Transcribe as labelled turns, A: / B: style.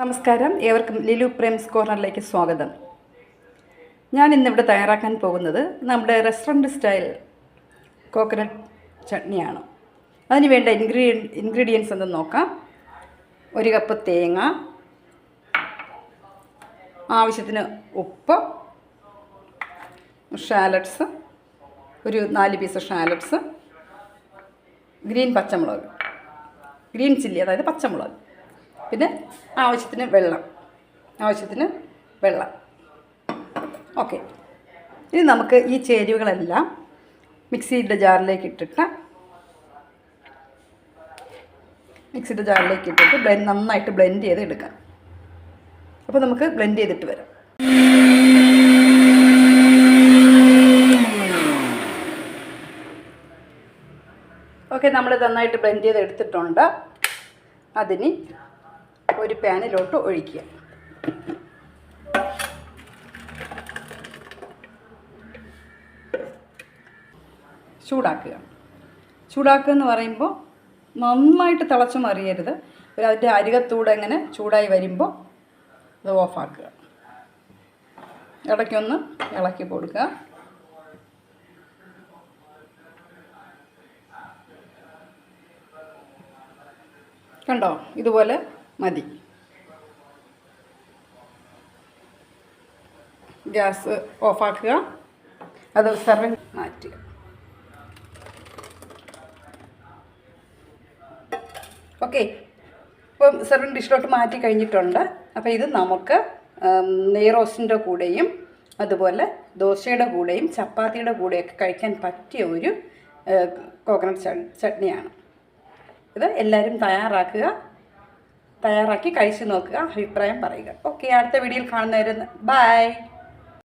A: നമസ്കാരം, ഏവർക്കും ലിലു പ്രേംസ് കോർണറിലേക്ക് സ്വാഗതം. ഞാൻ ഇന്നിവിടെ തയ്യാറാക്കാൻ പോകുന്നത് നമ്മുടെ റെസ്റ്റോറൻറ്റ് സ്റ്റൈൽ കോക്കനട്ട് ചട്നിയാണ്. അതിന് വേണ്ട ഇൻഗ്രീഡിയൻസ് എന്തെന്ന് നോക്കാം. 1 കപ്പ് തേങ്ങ, ആവശ്യത്തിന് ഉപ്പ്, ഷാലറ്റ്സ്, ഒരു 4 പീസ് ഷാലറ്റ്സ്, ഗ്രീൻ പച്ചമുളക്, ഗ്രീൻ ചില്ലി അതായത് പച്ചമുളക്, പിന്നെ ആവശ്യത്തിന് വെള്ളം. ഓക്കെ, ഇനി നമുക്ക് ഈ ചേരുവകളെല്ലാം മിക്സിയുടെ ജാറിലേക്ക് ഇട്ടിട്ട് നന്നായിട്ട് ബ്ലെൻഡ് ചെയ്ത് എടുക്കാം. അപ്പോൾ നമുക്ക് ബ്ലെൻഡ് ചെയ്തിട്ട് വരാം. ഓക്കെ, നമ്മൾ നന്നായിട്ട് ബ്ലെൻഡ് ചെയ്ത് എടുത്തിട്ടുണ്ട്. അതിന് ഒരു പാനിലോട്ട് ഒഴിക്കുക. ചൂടാക്കുക എന്ന് പറയുമ്പോൾ നന്നായിട്ട് തിളച്ച് മറിയരുത്. അതിൻ്റെ അരികത്തൂടെ ഇങ്ങനെ ചൂടായി വരുമ്പോൾ അത് ഓഫാക്കുക. ഇടയ്ക്കൊന്ന് ഇളക്കി കൊടുക്കുക. കണ്ടോ, ഇതുപോലെ മതി. ഗ്യാസ് ഓഫാക്കുക. അത് സെർവിങ് മാറ്റുക. ഓക്കെ, ഇപ്പം സെർവിങ് ഡിഷിലോട്ട് മാറ്റി കഴിഞ്ഞിട്ടുണ്ട്. അപ്പോൾ ഇത് നമുക്ക് നെയ്റോസ്റ്റിൻ്റെ കൂടെയും അതുപോലെ ദോശയുടെ കൂടെയും ചപ്പാത്തിയുടെ കൂടെയൊക്കെ കഴിക്കാൻ പറ്റിയ ഒരു കോക്കനട്ട് ചട്നിയാണ്. ഇത് എല്ലാവരും തയ്യാറാക്കി കഴിച്ചു നോക്കുക, അഭിപ്രായം പറയുക. ഓക്കെ, അടുത്ത വീഡിയോയിൽ കാണുന്നവരെ ബൈ.